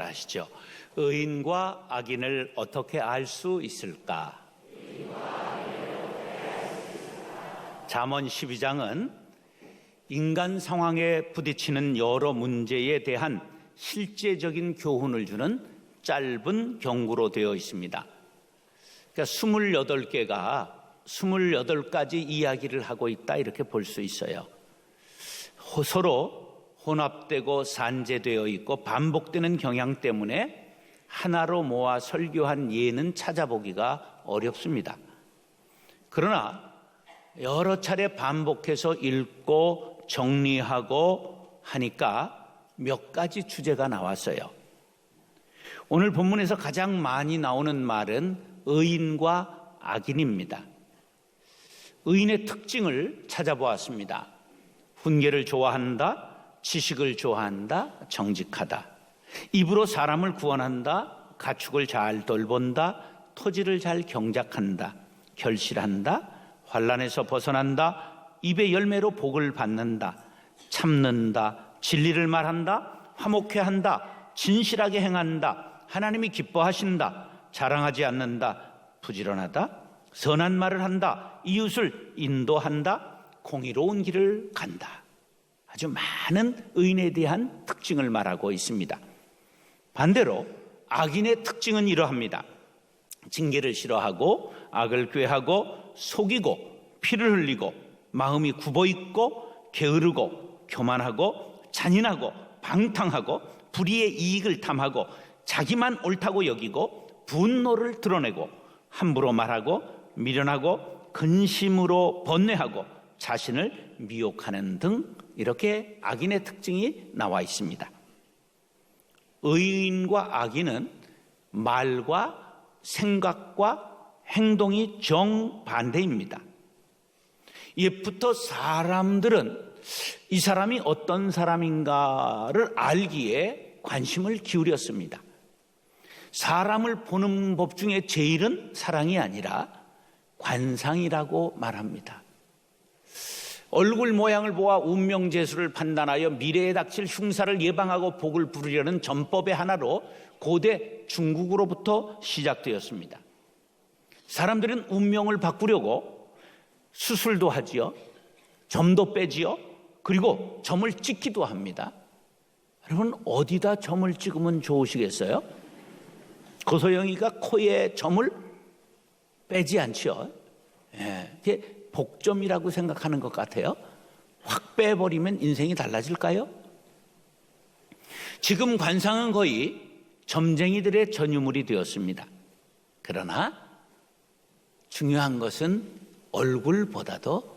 따라하시죠. 의인과 악인을 어떻게 알 수 있을까? 잠언 12장은 인간 상황에 부딪히는 여러 문제에 대한 실제적인 교훈을 주는 짧은 경구로 되어 있습니다. 그러니까 28개가 28가지 이야기를 하고 있다, 이렇게 볼 수 있어요. 서로 혼합되고 산재되어 있고 반복되는 경향 때문에 하나로 모아 설교한 예는 찾아보기가 어렵습니다. 그러나 여러 차례 반복해서 읽고 정리하고 하니까 몇 가지 주제가 나왔어요. 오늘 본문에서 가장 많이 나오는 말은 의인과 악인입니다. 의인의 특징을 찾아보았습니다. 훈계를 좋아한다, 지식을 좋아한다, 정직하다. 입으로 사람을 구원한다, 가축을 잘 돌본다, 토지를 잘 경작한다, 결실한다, 환난에서 벗어난다, 입의 열매로 복을 받는다, 참는다, 진리를 말한다, 화목해 한다, 진실하게 행한다, 하나님이 기뻐하신다, 자랑하지 않는다, 부지런하다, 선한 말을 한다, 이웃을 인도한다, 공의로운 길을 간다. 아주 많은 의인에 대한 특징을 말하고 있습니다. 반대로 악인의 특징은 이러합니다. 징계를 싫어하고 악을 꾀하고 속이고 피를 흘리고 마음이 굽어있고 게으르고 교만하고 잔인하고 방탕하고 불의의 이익을 탐하고 자기만 옳다고 여기고 분노를 드러내고 함부로 말하고 미련하고 근심으로 번뇌하고 자신을 미혹하는 등, 이렇게 악인의 특징이 나와 있습니다. 의인과 악인은 말과 생각과 행동이 정반대입니다. 옛부터 사람들은 이 사람이 어떤 사람인가를 알기에 관심을 기울였습니다. 사람을 보는 법 중에 제일은 사랑이 아니라 관상이라고 말합니다. 얼굴 모양을 보아 운명재수를 판단하여 미래에 닥칠 흉사를 예방하고 복을 부르려는 전법의 하나로 고대 중국으로부터 시작되었습니다. 사람들은 운명을 바꾸려고 수술도 하지요, 점도 빼지요, 그리고 점을 찍기도 합니다. 여러분, 어디다 점을 찍으면 좋으시겠어요? 고소영이가 코에 점을 빼지 않죠. 이게 복점이라고 생각하는 것 같아요. 확 빼버리면 인생이 달라질까요? 지금 관상은 거의 점쟁이들의 전유물이 되었습니다. 그러나 중요한 것은 얼굴보다도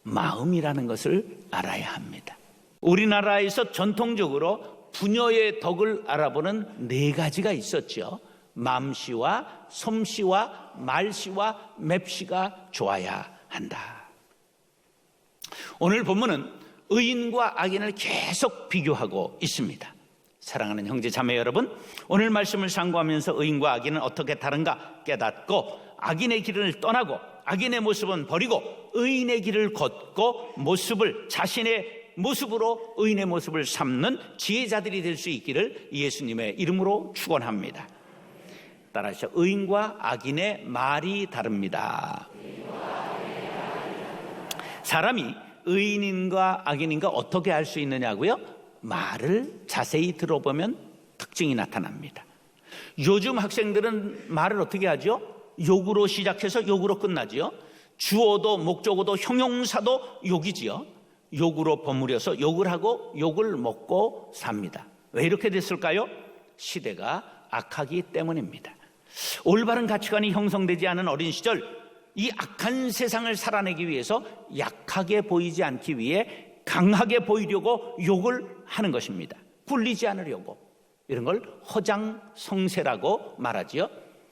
마음이라는 것을 알아야 합니다. 우리나라에서 전통적으로 부녀의 덕을 알아보는 4가지가 있었죠. 맘씨와 솜씨와 말씨와 맵씨가 좋아야 한다. 오늘 본문은 의인과 악인을 계속 비교하고 있습니다. 사랑하는 형제 자매 여러분, 오늘 말씀을 상고하면서 의인과 악인은 어떻게 다른가 깨닫고 악인의 길을 떠나고 악인의 모습은 버리고 의인의 길을 걷고 자신의 모습으로 의인의 모습을 삼는 지혜자들이 될 수 있기를 예수님의 이름으로 축원합니다. 따라하시죠. 의인과 악인의 말이 다릅니다. 사람이 의인인가 악인인가 어떻게 알 수 있느냐고요? 말을 자세히 들어보면 특징이 나타납니다. 요즘 학생들은 말을 어떻게 하죠? 욕으로 시작해서 욕으로 끝나지요. 주어도 목적어도 형용사도 욕이지요. 욕으로 버무려서 욕을 하고 욕을 먹고 삽니다. 왜 이렇게 됐을까요? 시대가 악하기 때문입니다. 올바른 가치관이 형성되지 않은 어린 시절, 이 악한 세상을 살아내기 위해서 약하게 보이지 않기 위해 강하게 보이려고 욕을 하는 것입니다. 굴리지 않으려고. 이런 걸 허장성세라고 말하지요.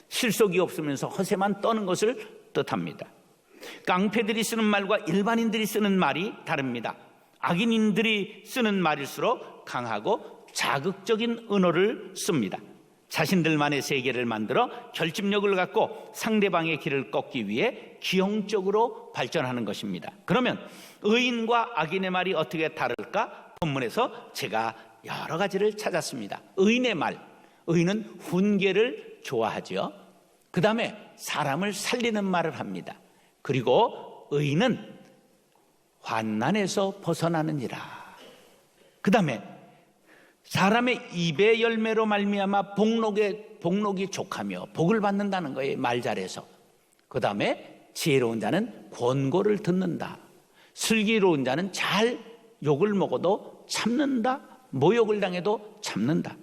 실속이 없으면서 허세만 떠는 것을 뜻합니다. 깡패들이 쓰는 말과 일반인들이 쓰는 말이 다릅니다. 악인들이 쓰는 말일수록 강하고 자극적인 언어를 씁니다. 자신들만의 세계를 만들어 결집력을 갖고 상대방의 길을 꺾기 위해 기형적으로 발전하는 것입니다. 그러면 의인과 악인의 말이 어떻게 다를까? 본문에서 제가 여러 가지를 찾았습니다. 의인의 말, 의인은 훈계를 좋아하죠. 그 다음에 사람을 살리는 말을 합니다. 그리고 의인은 환난에서 벗어나느니라. 그 다음에 사람의 입의 열매로 말미암아 복록이 족하며 복을 받는다는 거예요. 말 잘해서. 그 다음에 지혜로운 자는 권고를 듣는다. 슬기로운 자는 잘 욕을 먹어도 참는다. 모욕을 당해도 참는다.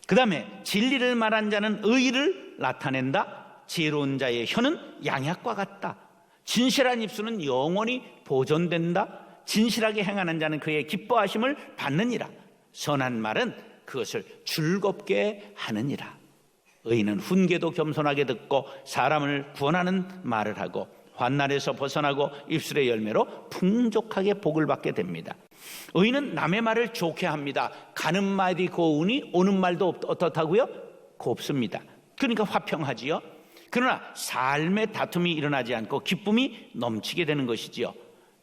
그 다음에 진리를 말한 자는 의의를 나타낸다. 지혜로운 자의 혀는 양약과 같다. 진실한 입술은 영원히 보존된다. 진실하게 행하는 자는 그의 기뻐하심을 받느니라. 선한 말은 그것을 즐겁게 하느니라. 의인은 훈계도 겸손하게 듣고 사람을 구원하는 말을 하고 환난에서 벗어나고 입술의 열매로 풍족하게 복을 받게 됩니다. 의인은 남의 말을 좋게 합니다. 가는 말이 고우니 오는 말도 어떻다고요? 곱습니다. 그러니까 화평하지요. 그러나 삶의 다툼이 일어나지 않고 기쁨이 넘치게 되는 것이지요.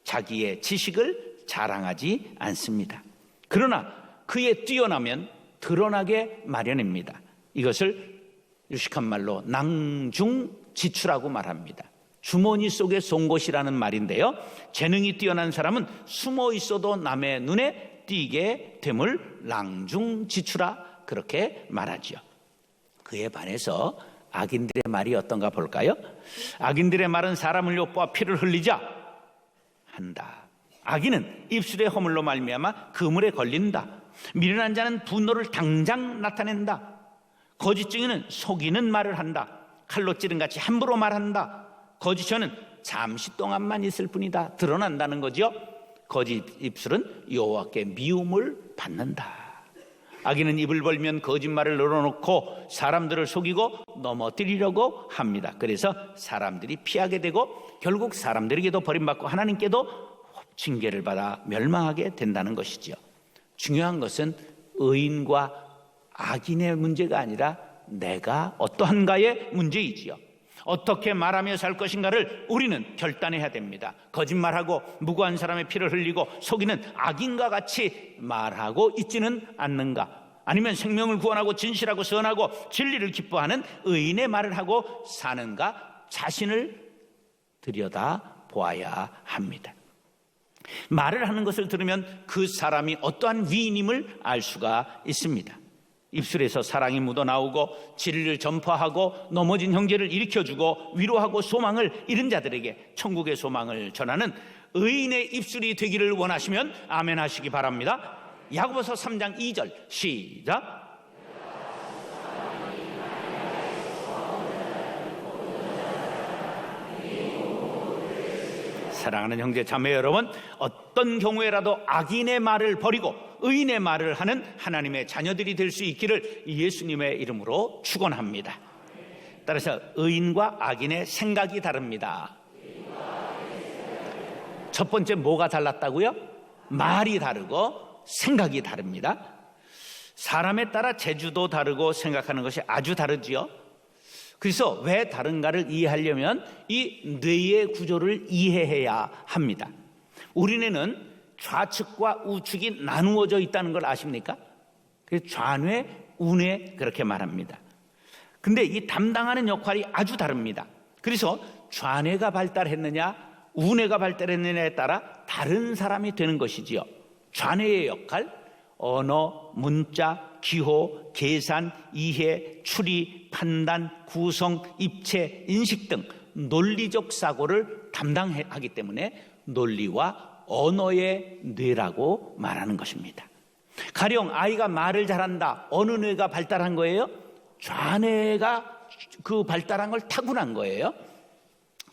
자기의 지식을 자랑하지 않습니다. 그러나 그에 뛰어나면 드러나게 마련입니다. 이것을 유식한 말로 낭중지추라고 말합니다. 주머니 속에 송곳이라는 말인데요. 재능이 뛰어난 사람은 숨어 있어도 남의 눈에 띄게 됨을 낭중지추라 그렇게 말하죠. 그에 반해서 악인들의 말이 어떤가 볼까요? 악인들의 말은 사람을 욕보아 피를 흘리자 한다. 악인은 입술의 허물로 말미암아 그물에 걸린다. 미련한 자는 분노를 당장 나타낸다. 거짓 증인은 속이는 말을 한다. 칼로 찌른 같이 함부로 말한다. 거짓 혀는 잠시 동안만 있을 뿐이다. 드러난다는 거죠. 거짓 입술은 여호와께 미움을 받는다. 악인은 입을 벌면 거짓말을 늘어놓고 사람들을 속이고 넘어뜨리려고 합니다. 그래서 사람들이 피하게 되고 결국 사람들에게도 버림받고 하나님께도 징계를 받아 멸망하게 된다는 것이죠. 중요한 것은 의인과 악인의 문제가 아니라 내가 어떠한가의 문제이지요. 어떻게 말하며 살 것인가를 우리는 결단해야 됩니다. 거짓말하고 무고한 사람의 피를 흘리고 속이는 악인과 같이 말하고 있지는 않는가? 아니면 생명을 구원하고 진실하고 선하고 진리를 기뻐하는 의인의 말을 하고 사는가? 자신을 들여다 보아야 합니다. 말을 하는 것을 들으면 그 사람이 어떠한 위인임을 알 수가 있습니다. 입술에서 사랑이 묻어나오고 진리를 전파하고 넘어진 형제를 일으켜주고 위로하고 소망을 잃은 자들에게 천국의 소망을 전하는 의인의 입술이 되기를 원하시면 아멘 하시기 바랍니다. 야고보서 3장 2절 시작. 사랑하는 형제 자매 여러분, 어떤 경우에라도 악인의 말을 버리고 의인의 말을 하는 하나님의 자녀들이 될 수 있기를 예수님의 이름으로 축원합니다. 따라서 의인과 악인의 생각이 다릅니다. 첫 번째 뭐가 달랐다고요? 말이 다르고 생각이 다릅니다. 사람에 따라 재주도 다르고 생각하는 것이 아주 다르지요. 그래서 왜 다른가를 이해하려면 이 뇌의 구조를 이해해야 합니다. 우리 뇌는 좌측과 우측이 나누어져 있다는 걸 아십니까? 그래서 좌뇌, 우뇌 그렇게 말합니다. 근데 이 담당하는 역할이 아주 다릅니다. 그래서 좌뇌가 발달했느냐 우뇌가 발달했느냐에 따라 다른 사람이 되는 것이지요. 좌뇌의 역할, 언어, 문자, 기호, 계산, 이해, 추리, 판단, 구성, 입체, 인식 등 논리적 사고를 담당하기 때문에 논리와 언어의 뇌라고 말하는 것입니다. 가령 아이가 말을 잘한다. 어느 뇌가 발달한 거예요? 좌뇌가 그 발달한 걸 타고난 거예요.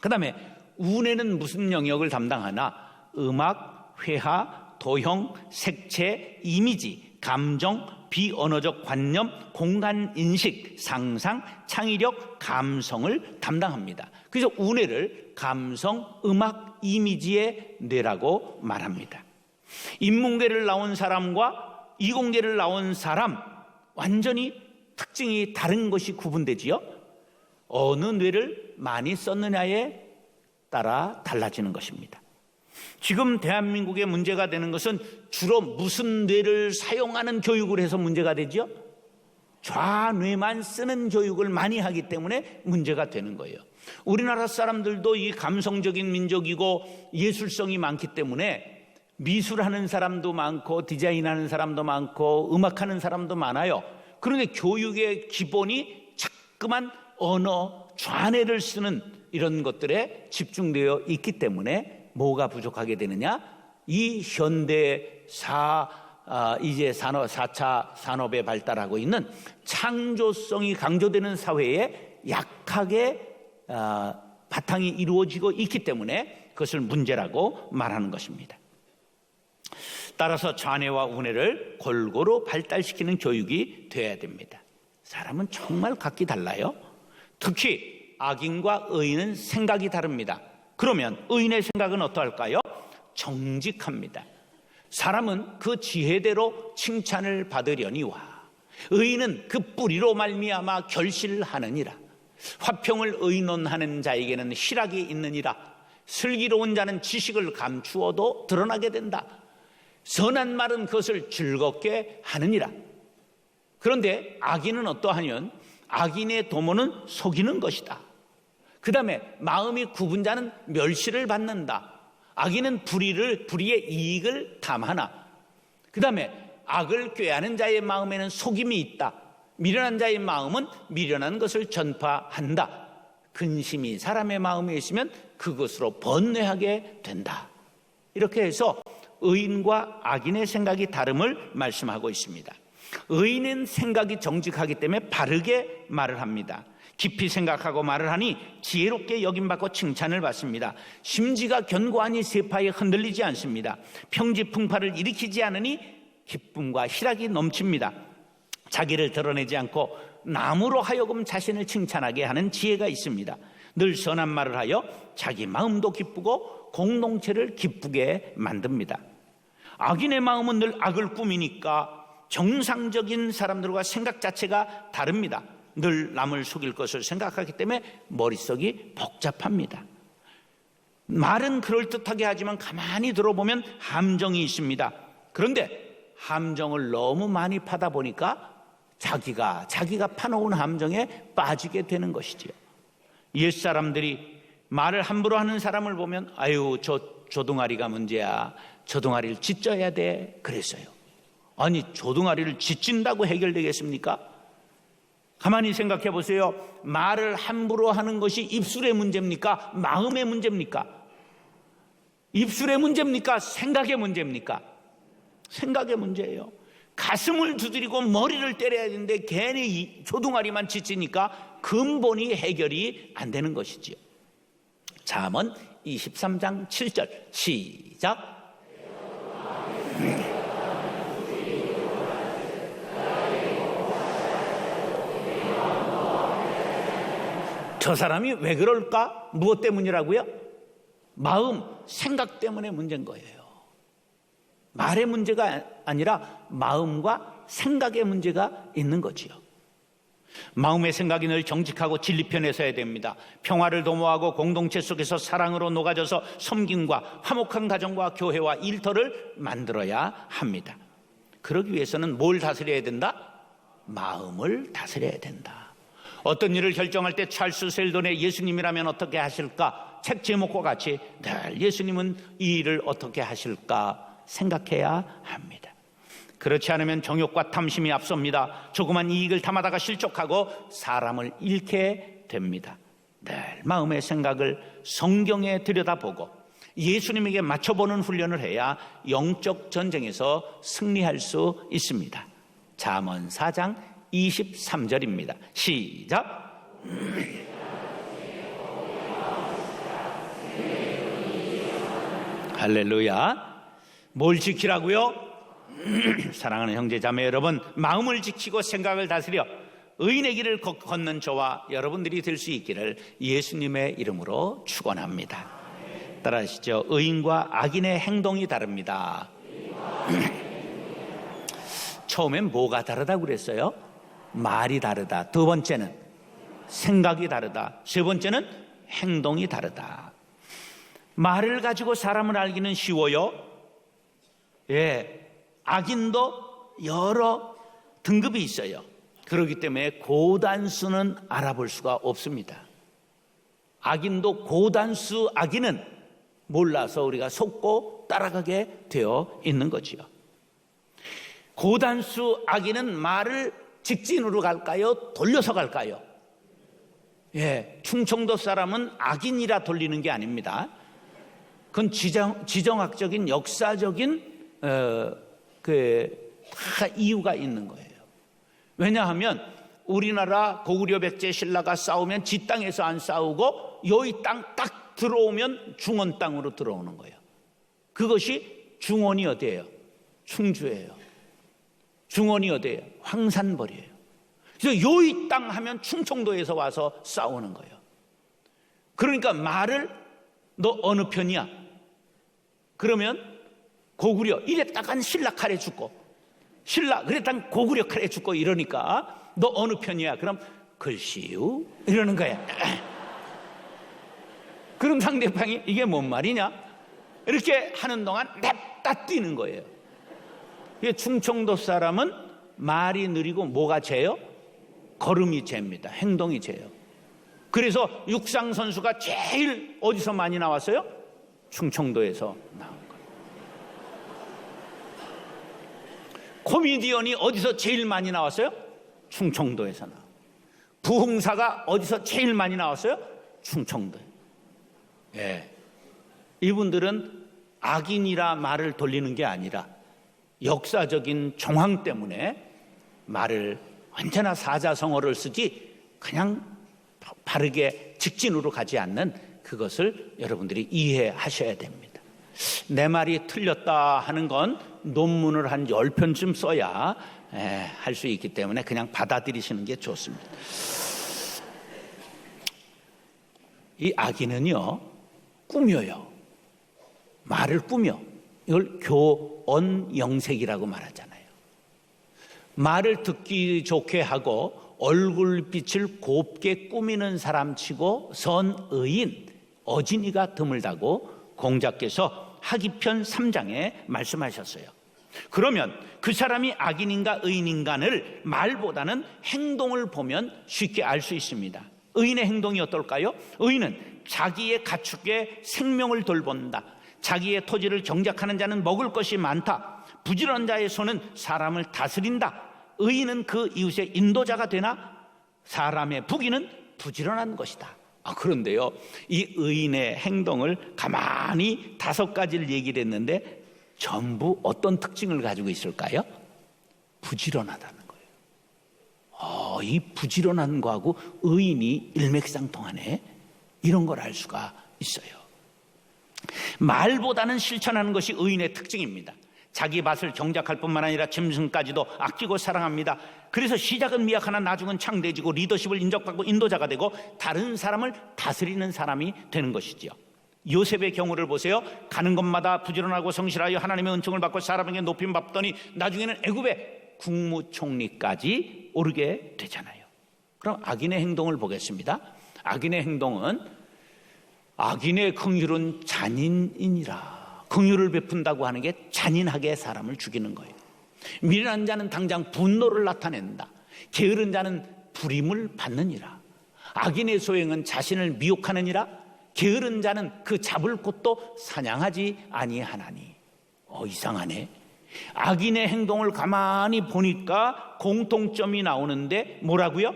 그 다음에 우뇌는 무슨 영역을 담당하나? 음악, 회화, 도형, 색채, 이미지, 감정, 비언어적 관념, 공간인식, 상상, 창의력, 감성을 담당합니다. 그래서 우뇌를 감성, 음악, 이미지의 뇌라고 말합니다. 인문계를 나온 사람과 이공계를 나온 사람 완전히 특징이 다른 것이 구분되지요. 어느 뇌를 많이 썼느냐에 따라 달라지는 것입니다. 지금 대한민국의 문제가 되는 것은 주로 무슨 뇌를 사용하는 교육을 해서 문제가 되죠? 좌뇌만 쓰는 교육을 많이 하기 때문에 문제가 되는 거예요. 우리나라 사람들도 이 감성적인 민족이고 예술성이 많기 때문에 미술하는 사람도 많고 디자인하는 사람도 많고 음악하는 사람도 많아요. 그런데 교육의 기본이 자꾸만 언어, 좌뇌를 쓰는 이런 것들에 집중되어 있기 때문에 뭐가 부족하게 되느냐? 이 현대 이제 4차 산업에 발달하고 있는 창조성이 강조되는 사회에 약하게 바탕이 이루어지고 있기 때문에 그것을 문제라고 말하는 것입니다. 따라서 좌뇌와 우뇌를 골고루 발달시키는 교육이 되어야 됩니다. 사람은 정말 각기 달라요. 특히 악인과 의인은 생각이 다릅니다. 그러면 의인의 생각은 어떠할까요? 정직합니다. 사람은 그 지혜대로 칭찬을 받으려니와 의인은 그 뿌리로 말미암아 결실을 하느니라. 화평을 의논하는 자에게는 희락이 있느니라. 슬기로운 자는 지식을 감추어도 드러나게 된다. 선한 말은 그것을 즐겁게 하느니라. 그런데 악인은 어떠하냐면 악인의 도모는 속이는 것이다. 그 다음에 마음이 굽은 자는 멸시를 받는다. 악인은 불의의 이익을 탐하나. 그 다음에 악을 꾀하는 자의 마음에는 속임이 있다. 미련한 자의 마음은 미련한 것을 전파한다. 근심이 사람의 마음에 있으면 그것으로 번뇌하게 된다. 이렇게 해서 의인과 악인의 생각이 다름을 말씀하고 있습니다. 의인은 생각이 정직하기 때문에 바르게 말을 합니다. 깊이 생각하고 말을 하니 지혜롭게 여김받고 칭찬을 받습니다. 심지가 견고하니 세파에 흔들리지 않습니다. 평지풍파를 일으키지 않으니 기쁨과 희락이 넘칩니다. 자기를 드러내지 않고 남으로 하여금 자신을 칭찬하게 하는 지혜가 있습니다. 늘 선한 말을 하여 자기 마음도 기쁘고 공동체를 기쁘게 만듭니다. 악인의 마음은 늘 악을 꾸미니까 정상적인 사람들과 생각 자체가 다릅니다. 늘 남을 속일 것을 생각하기 때문에 머릿속이 복잡합니다. 말은 그럴듯하게 하지만 가만히 들어보면 함정이 있습니다. 그런데 함정을 너무 많이 파다 보니까 자기가 파놓은 함정에 빠지게 되는 것이지요. 옛사람들이 말을 함부로 하는 사람을 보면 아유 저 조동아리가 문제야. 조동아리를 찢어야 돼. 그랬어요. 아니 조동아리를 찢진다고 해결되겠습니까? 가만히 생각해 보세요. 말을 함부로 하는 것이 입술의 문제입니까? 마음의 문제입니까? 입술의 문제입니까? 생각의 문제입니까? 생각의 문제예요. 가슴을 두드리고 머리를 때려야 되는데 괜히 조동아리만 찢으니까 근본이 해결이 안 되는 것이지요. 잠언 23장 7절 시작. 저 사람이 왜 그럴까? 무엇 때문이라고요? 마음, 생각 때문에 문제인 거예요. 말의 문제가 아니라 마음과 생각의 문제가 있는 거지요. 마음의 생각이 늘 정직하고 진리 편에 서야 됩니다. 평화를 도모하고 공동체 속에서 사랑으로 녹아져서 섬김과 화목한 가정과 교회와 일터를 만들어야 합니다. 그러기 위해서는 뭘 다스려야 된다? 마음을 다스려야 된다. 어떤 일을 결정할 때 찰스 셀돈의 예수님이라면 어떻게 하실까? 책 제목과 같이 늘 예수님은 이 일을 어떻게 하실까 생각해야 합니다. 그렇지 않으면 정욕과 탐심이 앞섭니다. 조그만 이익을 탐하다가 실족하고 사람을 잃게 됩니다. 늘 마음의 생각을 성경에 들여다보고 예수님에게 맞춰보는 훈련을 해야 영적 전쟁에서 승리할 수 있습니다. 잠언 4장 23절입니다. 시작. 할렐루야. 뭘 지키라고요? 사랑하는 형제 자매 여러분, 마음을 지키고 생각을 다스려 의인의 길을 걷는 저와 여러분들이 될 수 있기를 예수님의 이름으로 축원합니다. 따라하시죠. 의인과 악인의 행동이 다릅니다. 처음엔 뭐가 다르다고 그랬어요? 말이 다르다. 두 번째는 생각이 다르다. 세 번째는 행동이 다르다. 말을 가지고 사람을 알기는 쉬워요. 악인도 여러 등급이 있어요. 그렇기 때문에 고단수는 알아볼 수가 없습니다. 악인도 고단수 악인은 몰라서 우리가 속고 따라가게 되어 있는 거지요. 고단수 악인은 말을 직진으로 갈까요? 돌려서 갈까요? 충청도 사람은 악인이라 돌리는 게 아닙니다. 그건 지정학적인 역사적인 다 이유가 있는 거예요. 왜냐하면 우리나라 고구려 백제 신라가 싸우면 지 땅에서 안 싸우고 여기 땅 딱 들어오면 중원 땅으로 들어오는 거예요. 그것이 중원이 어디예요? 충주예요. 중원이 어디예요? 황산벌이에요. 그래서 여기 땅 하면 충청도에서 와서 싸우는 거예요. 그러니까 말을 너 어느 편이야? 그러면 고구려 이랬다간 신라 칼에 죽고, 신라 그랬다간 고구려 칼에 죽고 이러니까 너 어느 편이야? 그럼 글씨요 이러는 거야. 그럼 상대방이 이게 뭔 말이냐? 이렇게 하는 동안 냅다 뛰는 거예요. 충청도 사람은 말이 느리고 뭐가 죄요? 걸음이 죄입니다. 행동이 죄요. 그래서 육상 선수가 제일 어디서 많이 나왔어요? 충청도에서 나온 거예요. 코미디언이 어디서 제일 많이 나왔어요? 충청도에서 나온 거예요. 부흥사가 어디서 제일 많이 나왔어요? 충청도에. 이분들은 악인이라 말을 돌리는 게 아니라 역사적인 정황 때문에 말을 언제나 사자성어를 쓰지 그냥 바르게 직진으로 가지 않는 그것을 여러분들이 이해하셔야 됩니다. 내 말이 틀렸다 하는 건 논문을 한 10편쯤 써야 할 수 있기 때문에 그냥 받아들이시는 게 좋습니다. 이 악인은요, 꾸며요. 말을 꾸며. 이걸 교언영색이라고 말하잖아요. 말을 듣기 좋게 하고 얼굴빛을 곱게 꾸미는 사람치고 선의인, 어진이가 드물다고 공자께서 하기편 3장에 말씀하셨어요. 그러면 그 사람이 악인인가 의인인가를 말보다는 행동을 보면 쉽게 알 수 있습니다. 의인의 행동이 어떨까요? 의인은 자기의 가축의 생명을 돌본다. 자기의 토지를 경작하는 자는 먹을 것이 많다. 부지런한 자의 손은 사람을 다스린다. 의인은 그 이웃의 인도자가 되나? 사람의 부귀는 부지런한 것이다. 그런데요, 이 의인의 행동을 가만히 5가지를 얘기를 했는데 전부 어떤 특징을 가지고 있을까요? 부지런하다는 거예요. 이 부지런한 거하고 의인이 일맥상통하네, 이런 걸 알 수가 있어요. 말보다는 실천하는 것이 의인의 특징입니다. 자기 밭을 경작할 뿐만 아니라 짐승까지도 아끼고 사랑합니다. 그래서 시작은 미약하나 나중은 창대해지고 리더십을 인정받고 인도자가 되고 다른 사람을 다스리는 사람이 되는 것이지요. 요셉의 경우를 보세요. 가는 곳마다 부지런하고 성실하여 하나님의 은총을 받고 사람에게 높임 받더니 나중에는 애굽의 국무총리까지 오르게 되잖아요. 그럼 악인의 행동을 보겠습니다. 악인의 행동은 악인의 긍휼은 잔인이니라. 긍휼을 베푼다고 하는 게 잔인하게 사람을 죽이는 거예요. 미련한 자는 당장 분노를 나타낸다. 게으른 자는 불임을 받느니라. 악인의 소행은 자신을 미혹하느니라. 게으른 자는 그 잡을 곳도 사냥하지 아니하나니. 이상하네. 악인의 행동을 가만히 보니까 공통점이 나오는데 뭐라고요?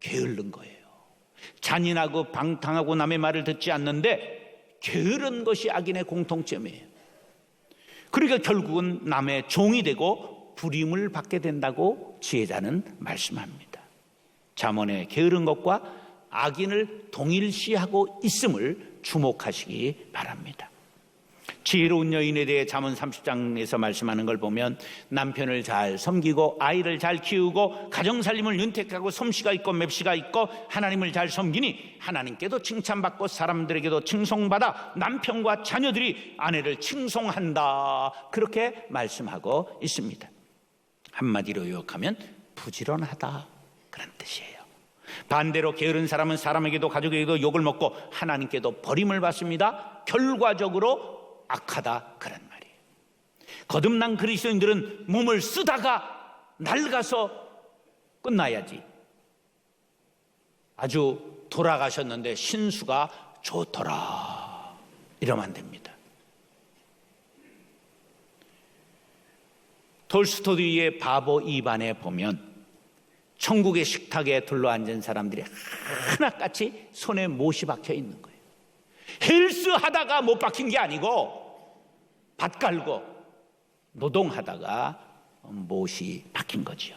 게으른 거예요. 잔인하고 방탕하고 남의 말을 듣지 않는데 게으른 것이 악인의 공통점이에요. 그러니까 결국은 남의 종이 되고 불임을 받게 된다고 지혜자는 말씀합니다. 잠언에 게으른 것과 악인을 동일시하고 있음을 주목하시기 바랍니다. 지혜로운 여인에 대해 잠언 30장에서 말씀하는 걸 보면 남편을 잘 섬기고 아이를 잘 키우고 가정살림을 윤택하고 솜씨가 있고 맵시가 있고 하나님을 잘 섬기니 하나님께도 칭찬받고 사람들에게도 칭송받아 남편과 자녀들이 아내를 칭송한다. 그렇게 말씀하고 있습니다. 한마디로 요약하면 부지런하다, 그런 뜻이에요. 반대로 게으른 사람은 사람에게도 가족에게도 욕을 먹고 하나님께도 버림을 받습니다. 결과적으로 악하다, 그런 말이에요. 거듭난 그리스도인들은 몸을 쓰다가 낡아서 끝나야지. 아주 돌아가셨는데 신수가 좋더라 이러면 안 됩니다. 돌스토이의 바보 2반에 보면 천국의 식탁에 둘러앉은 사람들이 하나같이 손에 못이 박혀 있는 거예요. 헬스 하다가 못 박힌 게 아니고 밭 갈고 노동하다가 못이 박힌 거지요.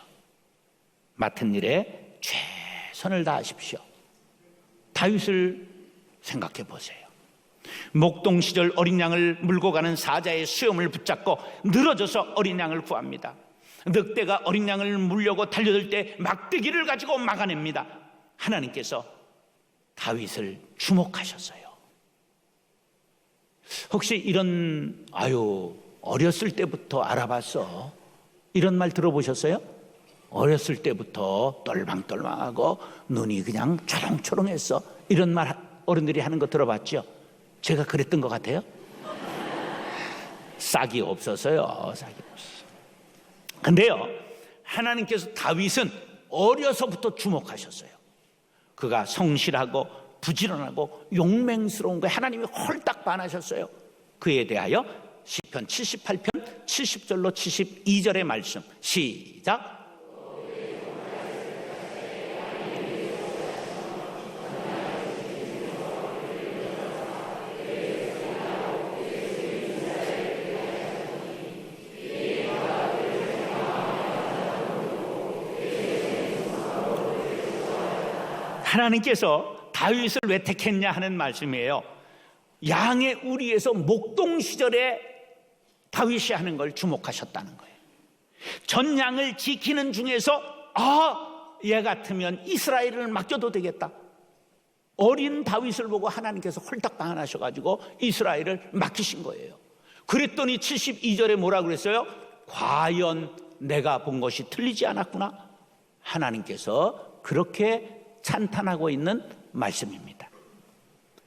맡은 일에 최선을 다하십시오. 다윗을 생각해 보세요. 목동 시절 어린 양을 물고 가는 사자의 수염을 붙잡고 늘어져서 어린 양을 구합니다. 늑대가 어린 양을 물려고 달려들 때 막대기를 가지고 막아냅니다. 하나님께서 다윗을 주목하셨어요. 혹시 이런 어렸을 때부터 알아봤어? 이런 말 들어보셨어요? 어렸을 때부터 똘망똘망하고 눈이 그냥 초롱초롱했어. 이런 말 어른들이 하는 거 들어봤죠? 제가 그랬던 것 같아요? 싹이 없어서요. 싹이 없어. 근데요, 하나님께서 다윗은 어려서부터 주목하셨어요. 그가 성실하고 부지런하고 용맹스러운 거에 하나님이 홀딱 반하셨어요. 그에 대하여 시편 78편 70절로 72절의 말씀 시작. 하나님께서 다윗을 왜 택했냐 하는 말씀이에요. 양의 우리에서 목동 시절에 다윗이 하는 걸 주목하셨다는 거예요. 전 양을 지키는 중에서 얘 같으면 이스라엘을 맡겨도 되겠다. 어린 다윗을 보고 하나님께서 홀딱 반하셔가지고 이스라엘을 맡기신 거예요. 그랬더니 72절에 뭐라 그랬어요? 과연 내가 본 것이 틀리지 않았구나. 하나님께서 그렇게 찬탄하고 있는 말씀입니다.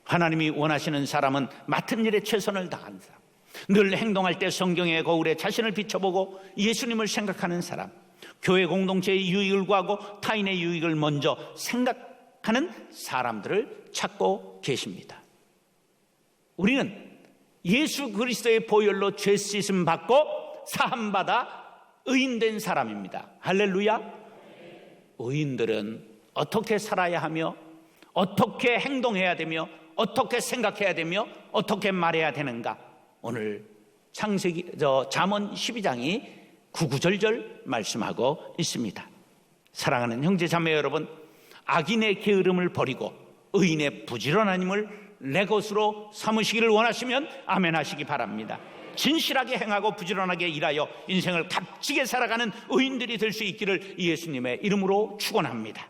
하나님이 원하시는 사람은 맡은 일에 최선을 다하는 사람, 늘 행동할 때 성경의 거울에 자신을 비춰보고 예수님을 생각하는 사람, 교회 공동체의 유익을 구하고 타인의 유익을 먼저 생각하는 사람들을 찾고 계십니다. 우리는 예수 그리스도의 보혈로 죄 씻음 받고 사함 받아 의인된 사람입니다. 할렐루야. 의인들은 어떻게 살아야 하며 어떻게 행동해야 되며 어떻게 생각해야 되며 어떻게 말해야 되는가? 오늘 잠언 12장이 구구절절 말씀하고 있습니다. 사랑하는 형제 자매 여러분, 악인의 게으름을 버리고 의인의 부지런한 힘을 내 것으로 삼으시기를 원하시면 아멘 하시기 바랍니다. 진실하게 행하고 부지런하게 일하여 인생을 값지게 살아가는 의인들이 될 수 있기를 예수님의 이름으로 축원합니다.